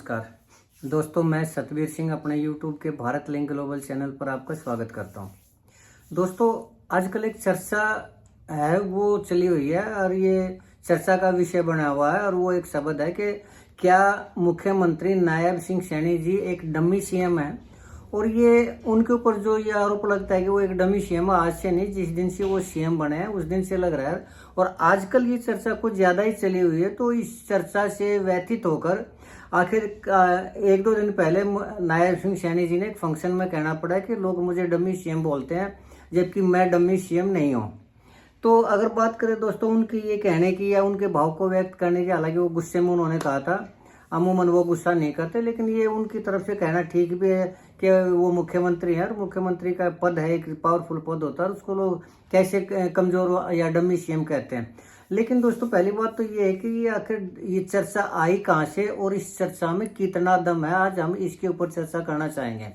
नमस्कार दोस्तों, मैं सतवीर सिंह अपने YouTube के भारत लिंक ग्लोबल चैनल पर आपका स्वागत करता हूं। दोस्तों, आजकल एक चर्चा है वो चली हुई है और ये चर्चा का विषय बना हुआ है और वो एक शब्द है कि क्या मुख्यमंत्री नायब सिंह सैनी जी एक डमी सीएम है। और ये उनके ऊपर जो ये आरोप लगता है कि वो एक डमी सीएम है, आज से नहीं, जिस दिन से वो सीएम बने हैं उस दिन से लग रहा है। और आजकल ये चर्चा कुछ ज्यादा ही चली हुई है, तो इस चर्चा से व्यथित होकर आखिर एक दो दिन पहले नायब सिंह सैनी जी ने एक फंक्शन में कहना पड़ा कि लोग मुझे डमी सीएम बोलते हैं, जबकि मैं डमी सीएम नहीं हूँ। तो अगर बात करें दोस्तों उनकी ये कहने की या उनके भाव को व्यक्त करने की, हालांकि वो गुस्से में उन्होंने कहा था, अमूमन वो गुस्सा नहीं करते, लेकिन ये उनकी तरफ से कहना ठीक भी है कि वो मुख्यमंत्री है और मुख्यमंत्री का पद है, एक पावरफुल पद होता है, उसको लोग कैसे कमजोर या डमी सीएम कहते हैं। लेकिन दोस्तों पहली बात तो ये है कि ये आखिर ये चर्चा आई कहाँ से और इस चर्चा में कितना दम है, आज हम इसके ऊपर चर्चा करना चाहेंगे।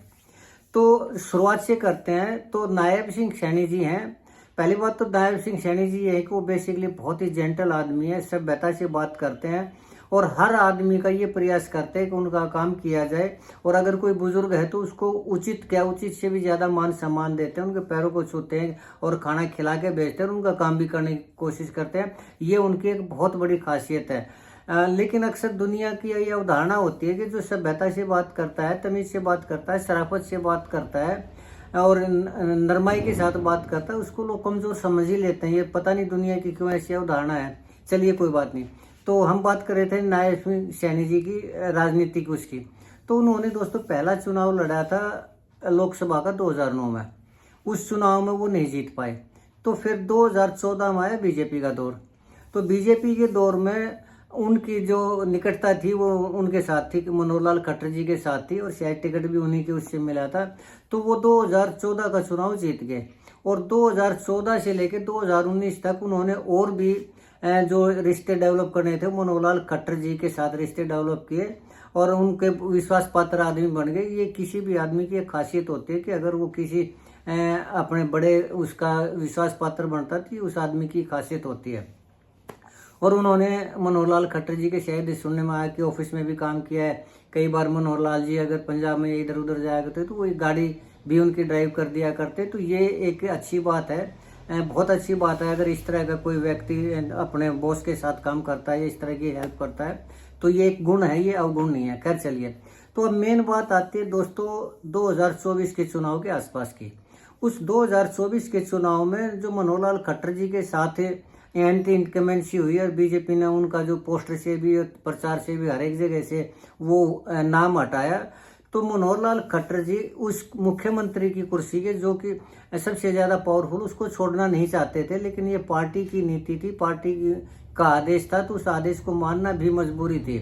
तो शुरुआत से करते हैं। तो नायब सिंह सैनी जी हैं। पहली बात तो नायब सिंह सैनी जी ये है कि वो बेसिकली बहुत ही जेंटल आदमी है, सभ्यता से बात करते हैं और हर आदमी का ये प्रयास करते हैं कि उनका काम किया जाए। और अगर कोई बुजुर्ग है तो उसको उचित से भी ज्यादा मान सम्मान देते हैं, उनके पैरों को छूते हैं और खाना खिला के भेजते हैं, उनका काम भी करने की कोशिश करते हैं। ये उनकी एक बहुत बड़ी खासियत है। लेकिन अक्सर दुनिया की ये अवधारणा होती है कि जो सभ्यता से बात करता है, तमीज से बात करता है, शराफत से बात करता है और नरमाई के साथ बात करता है, उसको लोग कमजोर समझ ही लेते हैं। ये पता नहीं दुनिया की क्यों ऐसी अवधारणा है। चलिए कोई बात नहीं। तो हम बात कर रहे थे नायब सिंह सैनी जी की राजनीतिक उसकी। तो उन्होंने दोस्तों पहला चुनाव लड़ा था लोकसभा का 2009 में। उस चुनाव में वो नहीं जीत पाए। तो फिर 2014 में आया बीजेपी का दौर। तो बीजेपी के दौर में उनकी जो निकटता थी वो उनके साथ थी, मनोहर लाल खट्टर जी के साथ थी और शायद टिकट भी उन्हीं के उससे मिला था। तो वो 2014 का चुनाव जीत गए और 2014 से लेकर 2019 तक उन्होंने और भी जो रिश्ते डेवलप करने थे मनोहर लाल खट्टर जी के साथ रिश्ते डेवलप किए और उनके विश्वास पात्र आदमी बन गए। ये किसी भी आदमी की एक खासियत होती है कि अगर वो किसी अपने बड़े उसका विश्वास पात्र बनता है तो उस आदमी की खासियत होती है। और उन्होंने मनोहर लाल खट्टर जी के शायद सुनने में आया कि ऑफिस में भी काम किया है। कई बार मनोहर लाल जी अगर पंजाब में इधर उधर जाया करते तो वो गाड़ी भी उनकी ड्राइव कर दिया करते। तो ये एक अच्छी बात है, बहुत अच्छी बात है। अगर इस तरह का कोई व्यक्ति अपने बॉस के साथ काम करता है, इस तरह की हेल्प करता है, तो ये एक गुण है, ये अवगुण नहीं है। खैर चलिए, तो अब मेन बात आती है दोस्तों 2024 के चुनाव के आसपास की। उस 2024 के चुनाव में जो मनोहर लाल खट्टर जी के साथ एंटी इनकमेंसी हुई और बीजेपी ने उनका जो पोस्टर से भी प्रचार से भी हर एक जगह से वो नाम हटाया। तो मनोहर लाल खट्टर जी उस मुख्यमंत्री की कुर्सी के जो कि सबसे ज्यादा पावरफुल, उसको छोड़ना नहीं चाहते थे, लेकिन ये पार्टी की नीति थी, का आदेश था, तो उस आदेश को मानना भी मजबूरी थी।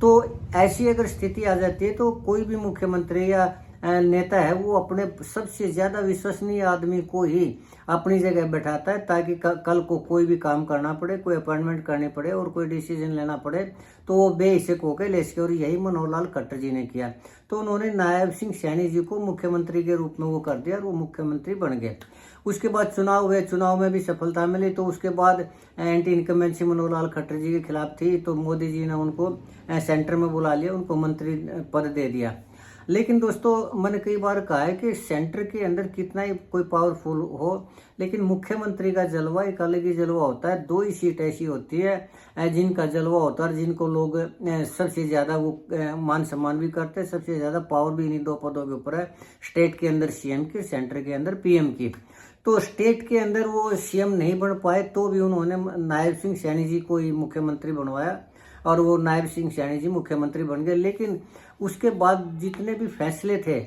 तो ऐसी अगर स्थिति आ जाती है तो कोई भी मुख्यमंत्री या नेता है वो अपने सबसे ज्यादा विश्वसनीय आदमी को ही अपनी जगह बैठाता है, ताकि कल को कोई भी काम करना पड़े, कोई अपॉइंटमेंट करनी पड़े और कोई डिसीजन लेना पड़े तो वो बेहिचक होकर ले सके। और यही मनोहर लाल खट्टर जी ने किया। तो उन्होंने नायब सिंह सैनी जी को मुख्यमंत्री के रूप में वो कर दिया और वो मुख्यमंत्री बन गए। उसके बाद चुनाव हुए, चुनाव में भी सफलता मिली। तो उसके बाद एंटी इनकमेंसी मनोहर लाल खट्टर जी के खिलाफ थी, तो मोदी जी ने उनको सेंटर में बुला लिया, उनको मंत्री पद दे दिया। लेकिन दोस्तों मैंने कई बार कहा है कि सेंटर के अंदर कितना ही कोई पावरफुल हो, लेकिन मुख्यमंत्री का जलवा एक अलग ही जलवा होता है। 2 ही सीट ऐसी होती है जिनका जलवा होता है, जिनको लोग सबसे ज्यादा वो मान सम्मान भी करते हैं, सबसे ज्यादा पावर भी इन्हीं 2 पदों के ऊपर है, स्टेट के अंदर सीएम की, सेंटर के अंदर पीएम की। तो स्टेट के अंदर वो सीएम नहीं बन पाए तो भी उन्होंने नायब सिंह सैनी जी को ही मुख्यमंत्री बनवाया और वो नायब सिंह सैनी जी मुख्यमंत्री बन गए। लेकिन उसके बाद जितने भी फैसले थे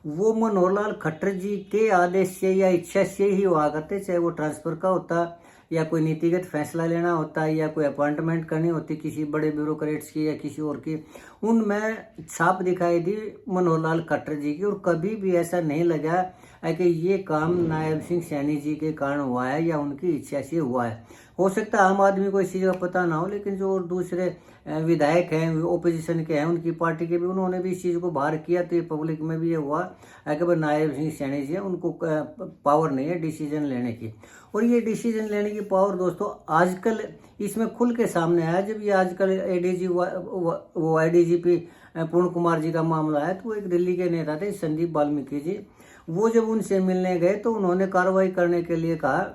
वो मनोहर लाल खट्टर जी के आदेश से या इच्छा से ही हुआ करते, चाहे वो ट्रांसफर का होता या कोई नीतिगत फैसला लेना होता या कोई अपॉइंटमेंट करनी होती किसी बड़े ब्यूरोक्रेट्स की या किसी और की, उनमें छाप दिखाई दी मनोहर लाल खट्टर जी की। और कभी भी ऐसा नहीं लगा कि ये काम नायब सिंह सैनी जी के कारण हुआ है या उनकी इच्छा से हुआ है। हो सकता है आम आदमी को इस चीज़ का पता ना हो, लेकिन जो दूसरे विधायक हैं, ओपोजिशन के हैं, उनकी पार्टी के भी, उन्होंने भी इस चीज़ को बाहर किया। तो ये पब्लिक में भी ये हुआ कि भाई नायब सिंह सैनी जी हैं, उनको पावर नहीं है डिसीजन लेने की। और ये डिसीजन लेने की पावर दोस्तों आजकल इसमें खुल के सामने आया, जब ये आजकल एडीजी वो आईडीजीपी पूर्ण कुमार जी का मामला है, तो वो एक दिल्ली के नेता थे संदीप वाल्मीकि जी। वो जब उनसे मिलने गए तो उन्होंने कार्रवाई करने के लिए कहा,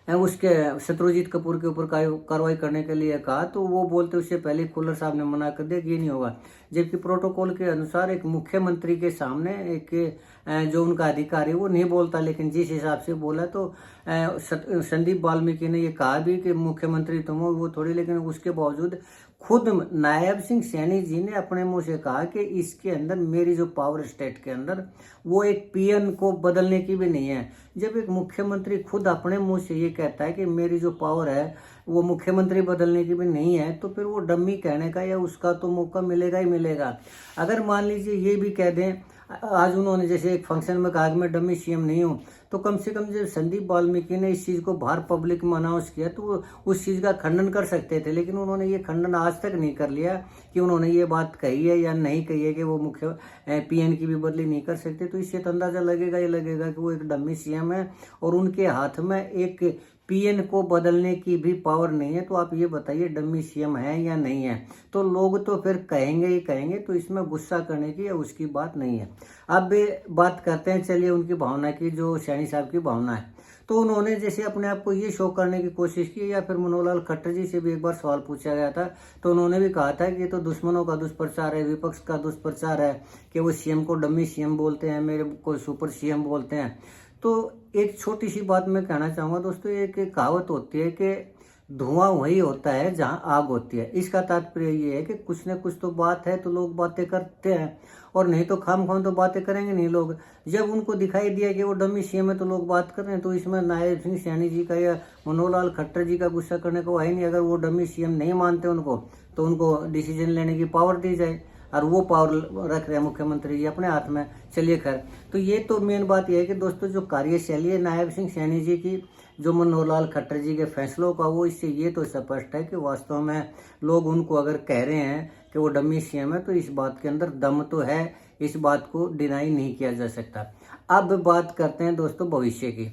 उसके शत्रुजीत कपूर के ऊपर कार्रवाई करने के लिए कहा, तो वो बोलते उससे पहले खुल्लर साहब ने मना कर दिया कि ये नहीं होगा। जबकि प्रोटोकॉल के अनुसार एक मुख्यमंत्री के सामने एक जो उनका अधिकारी वो नहीं बोलता, लेकिन जिस हिसाब से बोला तो संदीप वाल्मीकि ने ये कहा भी कि मुख्यमंत्री तुम हो वो थोड़ी, लेकिन उसके बावजूद खुद नायब सिंह सैनी जी ने अपने मुंह से कहा कि इसके अंदर मेरी जो पावर स्टेट के अंदर वो एक पीएन को बदलने की भी नहीं है। जब एक मुख्यमंत्री खुद अपने मुंह से ये कहता है कि मेरी जो पावर है वो मुख्यमंत्री बदलने की भी नहीं है, तो फिर वो डम्मी कहने का या उसका तो मौका मिलेगा ही मिलेगा। अगर मान लीजिए ये भी कह दें, आज उन्होंने जैसे एक फंक्शन में कहा कि मैं डम्मी सीएम नहीं हूँ, तो कम से कम जब संदीप वाल्मीकि ने इस चीज़ को बाहर पब्लिक में अनाउंस किया तो वो उस चीज़ का खंडन कर सकते थे, लेकिन उन्होंने ये खंडन आज तक नहीं कर लिया कि उन्होंने ये बात कही है या नहीं कही है कि वो मुख्य पीएन की भी बदली नहीं कर सकते। तो इससे तो अंदाजा लगेगा ही लगेगा कि वो एक डम्मी सीएम है और उनके हाथ में एक पीएन को बदलने की भी पावर नहीं है। तो आप ये बताइए डम्मी सीएम है या नहीं है? तो लोग तो फिर कहेंगे ही कहेंगे, तो इसमें गुस्सा करने की या उसकी बात नहीं है। अब बात करते हैं चलिए उनकी भावना की, जो सैनी साहब की भावना है। तो उन्होंने जैसे अपने आप को ये शो करने की कोशिश की, या फिर मनोहर लाल खट्टर जी से भी एक बार सवाल पूछा गया था, तो उन्होंने भी कहा था कि ये तो दुश्मनों का दुष्प्रचार है, विपक्ष का दुष्प्रचार है कि वो सीएम को डम्मी सीएम बोलते हैं, मेरे को सुपर सीएम बोलते हैं। तो एक छोटी सी बात मैं कहना चाहूँगा दोस्तों, एक कहावत होती है कि धुआं वही होता है जहाँ आग होती है। इसका तात्पर्य ये है कि कुछ न कुछ तो बात है तो लोग बातें करते हैं, और नहीं तो खाम तो बातें करेंगे नहीं लोग। जब उनको दिखाई दिया कि वो डम्मी सीएम है तो लोग बात कर रहे हैं, तो इसमें नायब सिंह सैनी जी का या मनोहर लाल खट्टर जी का गुस्सा करने को है नहीं। अगर वो डम्मी सीएम नहीं मानते उनको, तो उनको डिसीजन लेने की पावर दी जाए, और वो पावर रख रहे हैं मुख्यमंत्री जी अपने हाथ में। चलिए खैर, तो ये तो मेन बात यह है कि दोस्तों जो कार्यशैली है नायब सिंह सैनी जी की, जो मनोहर लाल खट्टर जी के फैसलों का, वो इससे ये तो स्पष्ट है कि वास्तव में लोग उनको अगर कह रहे हैं कि वो डम्मी सीएम है, तो इस बात के अंदर दम तो है, इस बात को डिनाई नहीं किया जा सकता। अब बात करते हैं दोस्तों भविष्य की।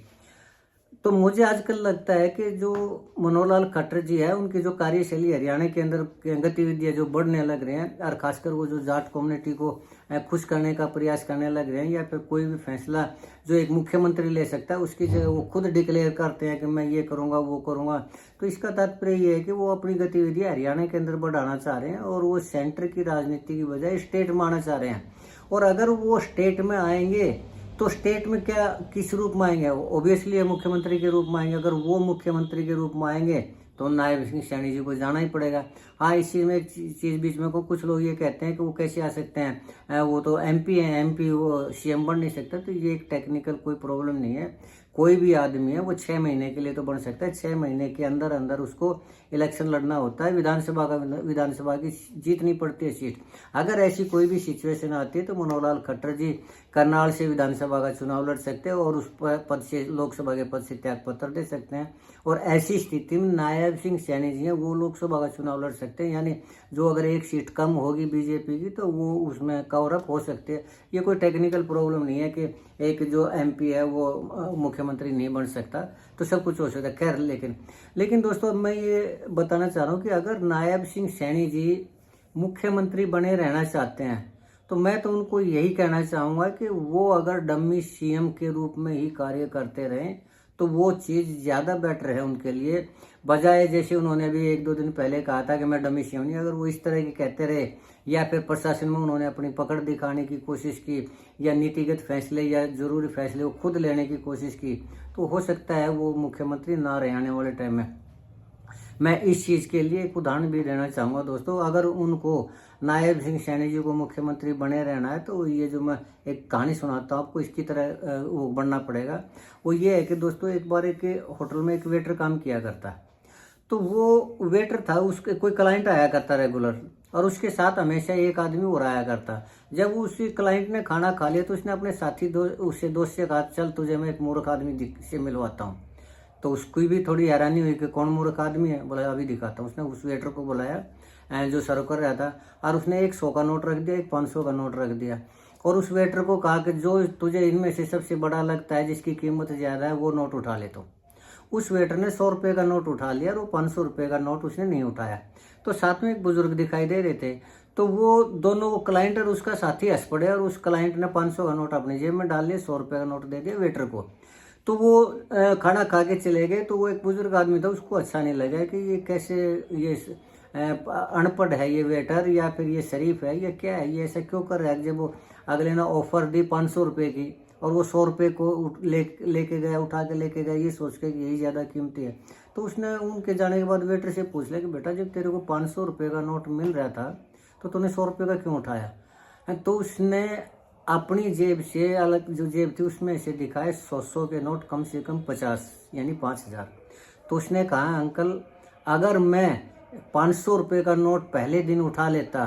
तो मुझे आजकल लगता है कि जो मनोहर लाल खट्टर जी है, उनकी जो कार्यशैली हरियाणा के अंदर गतिविधियां जो बढ़ने लग रहे हैं, और खासकर वो जो जाट कम्युनिटी को खुश करने का प्रयास करने लग रहे हैं, या फिर कोई भी फैसला जो एक मुख्यमंत्री ले सकता है उसकी जगह वो खुद डिक्लेयर करते हैं कि मैं ये करूँगा वो करूँगा। तो इसका तात्पर्य ये है कि वो अपनी गतिविधियाँ हरियाणा के अंदर बढ़ाना चाह रहे हैं, और वो सेंटर की राजनीति की बजाय स्टेट में आना चाह रहे हैं। और अगर वो स्टेट में आएंगे तो स्टेट में क्या किस रूप में आएंगे? ऑब्वियसली मुख्यमंत्री के रूप में आएंगे। अगर वो मुख्यमंत्री के रूप में आएंगे तो नायब सिंह सैनी जी को जाना ही पड़ेगा। हाँ, इसी में एक चीज़ बीच में को कुछ लोग ये कहते हैं कि वो कैसे आ सकते हैं, वो तो एमपी हैं, एमपी वो सीएम बन नहीं सकता। तो ये एक टेक्निकल कोई प्रॉब्लम नहीं है। कोई भी आदमी है वो 6 महीने के लिए तो बन सकता है। 6 महीने के अंदर अंदर उसको इलेक्शन लड़ना होता है, विधानसभा की जीतनी पड़ती है सीट। अगर ऐसी कोई भी सिचुएशन आती है तो मनोहर लाल खट्टर जी करनाल से विधानसभा का चुनाव लड़ सकते हैं, और उस पद से, लोकसभा के पद से त्याग पत्र दे सकते हैं। और ऐसी स्थिति में नायब सिंह सैनी जी हैं, वो लोकसभा का चुनाव लड़ सकते हैं। यानी जो अगर एक सीट कम होगी बीजेपी की तो वो उसमें कवर अप हो सकते हैं। ये कोई टेक्निकल प्रॉब्लम नहीं है कि एक जो एमपी है वो मुख्यमंत्री नहीं बन सकता, तो सब कुछ हो सकता है। खैर, लेकिन दोस्तों मैं ये बताना चाह रहा हूँ कि अगर नायब सिंह सैनी जी मुख्यमंत्री बने रहना चाहते हैं, तो मैं तो उनको यही कहना चाहूँगा कि वो अगर डम्मी सीएम के रूप में ही कार्य करते रहें तो वो चीज़ ज़्यादा बेटर है उनके लिए, बजाय जैसे उन्होंने अभी 1-2 दिन पहले कहा था कि मैं डम्मी सीएम नहीं। अगर वो इस तरह की कहते रहे, या फिर प्रशासन में उन्होंने अपनी पकड़ दिखाने की कोशिश की, या नीतिगत फैसले या जरूरी फैसले वो खुद लेने की कोशिश की, तो हो सकता है वो मुख्यमंत्री ना रहे आने वाले टाइम में। मैं इस चीज़ के लिए एक उदाहरण भी देना चाहूँगा दोस्तों। अगर उनको नायब सिंह सैनी जी को मुख्यमंत्री बने रहना है, तो ये जो मैं एक कहानी सुनाता हूँ आपको, इसकी तरह वो बनना पड़ेगा। वो ये है कि दोस्तों एक बार एक होटल में एक वेटर काम किया करता। तो वो वेटर था, उसके कोई क्लाइंट आया करता रेगुलर, और उसके साथ हमेशा एक आदमी और आया करता। जब उसी क्लाइंट ने खाना खा लिया तो उसने अपने साथी दोस्त से कहा, चल तुझे मैं एक मूर्ख आदमी से मिलवाता हूँ। तो उसको भी थोड़ी हैरानी हुई कि कौन मूर्ख आदमी है। बोला अभी दिखाता हूँ। उसने उस वेटर को बुलाया जो सर्व कर रहा था, और उसने एक 100 का नोट रख दिया, एक 500 का नोट रख दिया, और उस वेटर को कहा कि जो तुझे इनमें से सबसे बड़ा लगता है, जिसकी कीमत ज़्यादा है, वो नोट उठा ले। तो उस वेटर ने 100 रुपये का नोट उठा लिया, और वो 500 रुपये का नोट उसने नहीं उठाया। तो साथ में एक बुजुर्ग दिखाई दे रहे थे। तो वो दोनों, वो क्लाइंट और उसका साथी हंस पड़े और उस क्लाइंट ने 500 का नोट अपनी जेब में डाल लिया, 100 रुपये का नोट दे दिया वेटर को। तो वो खाना खा के चले गए। तो वो एक बुजुर्ग आदमी था, उसको अच्छा नहीं लगा कि ये कैसे, ये अनपढ़ है ये वेटर या फिर ये शरीफ है, ये क्या है, ये ऐसा क्यों कर रहा है। जब वो अगले ने ऑफर दी 500 रुपये की और वो 100 रुपये को लेके गया, उठा के लेके गया, ये सोच के कि यही ज़्यादा कीमती है। तो उसने उनके जाने के बाद वेटर से पूछ लिया कि बेटा जब तेरे को 500 रुपये का नोट मिल रहा था तो तूने 100 रुपये का क्यों उठाया। तो उसने अपनी जेब से, अलग जो जेब थी उसमें से दिखाए 100 के नोट, कम से कम 50 यानी 5000। तो उसने कहा अंकल अगर मैं 500 रुपये का नोट पहले दिन उठा लेता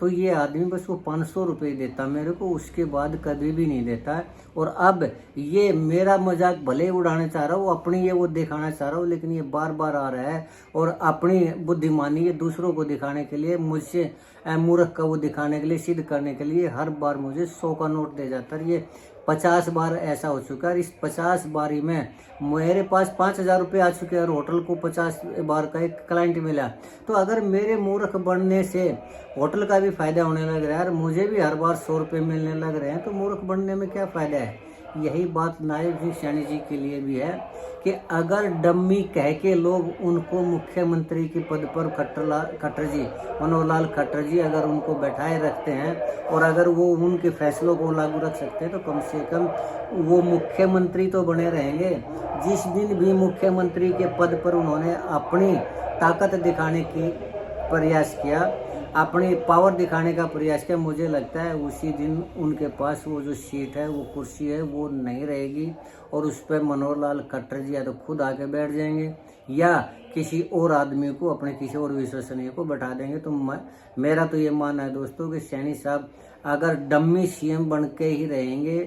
तो ये आदमी बस वो 500 रुपये देता मेरे को, उसके बाद कभी भी नहीं देता है। और अब ये मेरा मजाक भले ही उड़ाना चाह रहा हो, अपनी ये वो दिखाना चाह रहा हो, लेकिन ये बार बार आ रहा है और अपनी बुद्धिमानी ये दूसरों को दिखाने के लिए, मुझसे मूर्ख का वो दिखाने के लिए, सिद्ध करने के लिए हर बार मुझे 100 का नोट दे जाता है। ये 50 बार ऐसा हो चुका है। इस 50 बारी में मेरे पास 5000 रुपये आ चुके हैं और होटल को 50 बार का एक क्लाइंट मिला। तो अगर मेरे मूर्ख बनने से होटल का भी फायदा होने लग रहा है और मुझे भी हर बार 100 रुपये मिलने लग रहे हैं, तो मूर्ख बनने में क्या फ़ायदा है। यही बात नायब सिंह सैनी जी के लिए भी है कि अगर डम्मी कह के लोग उनको मुख्यमंत्री के पद पर खट्टर जी, मनोहर लाल खट्टर जी अगर उनको बैठाए रखते हैं और अगर वो उनके फैसलों को लागू रख सकते हैं, तो कम से कम वो मुख्यमंत्री तो बने रहेंगे। जिस दिन भी मुख्यमंत्री के पद पर उन्होंने अपनी ताकत दिखाने की प्रयास किया, अपनी पावर दिखाने का प्रयास किया, मुझे लगता है उसी दिन उनके पास वो जो सीट है, वो कुर्सी है, वो नहीं रहेगी और उस पर मनोहर लाल खट्टर जी या तो खुद आके बैठ जाएंगे या किसी और आदमी को, अपने किसी और विश्वसनीय को बैठा देंगे। तो मेरा तो ये मानना है दोस्तों कि सैनी साहब अगर डम्मी सीएम बन के ही रहेंगे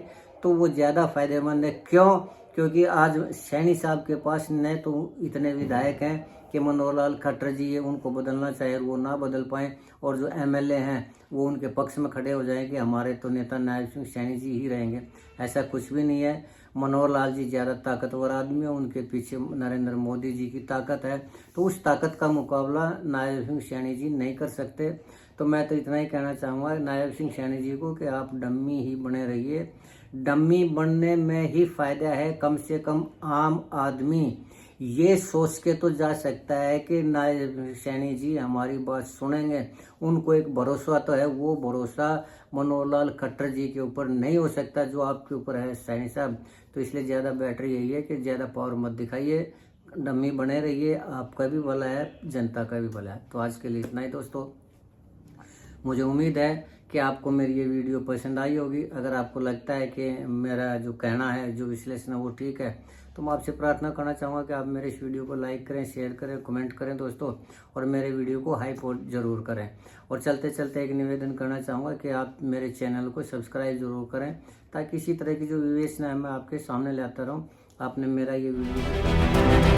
तो वो ज़्यादा फायदेमंद है। क्यों? क्योंकि आज सैनी साहब के पास न तो इतने विधायक हैं कि मनोहर लाल खट्टर जी ये उनको बदलना चाहे वो ना बदल पाएँ, और जो एमएलए हैं वो उनके पक्ष में खड़े हो जाएं कि हमारे तो नेता नायब सिंह सैनी जी ही रहेंगे। ऐसा कुछ भी नहीं है। मनोहर लाल जी ज़्यादा ताकतवर आदमी है, उनके पीछे नरेंद्र मोदी जी की ताकत है, तो उस ताकत का मुकाबला नायब सिंह सैनी जी नहीं कर सकते। तो मैं तो इतना ही कहना चाहूँगा नायब सिंह सैनी जी को कि आप डम्मी ही बने रहिए। डम्मी बनने में ही फायदा है। कम से कम आम आदमी ये सोच के तो जा सकता है कि नायब सैनी जी हमारी बात सुनेंगे, उनको एक भरोसा तो है। वो भरोसा मनोहर लाल खट्टर जी के ऊपर नहीं हो सकता जो आपके ऊपर है सैनी साहब। तो इसलिए ज़्यादा बेटर यही है कि ज़्यादा पावर मत दिखाइए, डम्मी बने रहिए। आपका भी भला है, जनता का भी भला है। तो आज के लिए इतना ही दोस्तों। मुझे उम्मीद है कि आपको मेरी ये वीडियो पसंद आई होगी। अगर आपको लगता है कि मेरा जो कहना है, जो विश्लेषण है वो ठीक है, तो मैं आपसे प्रार्थना करना चाहूँगा कि आप मेरे इस वीडियो को लाइक करें, शेयर करें, कमेंट करें दोस्तों, और मेरे वीडियो को हाइप जरूर करें। और चलते चलते एक निवेदन करना चाहूँगा कि आप मेरे चैनल को सब्सक्राइब जरूर करें, ताकि इसी तरह की जो विवेचना है मैं आपके सामने लाता रहूँ। आपने मेरा ये वीडियो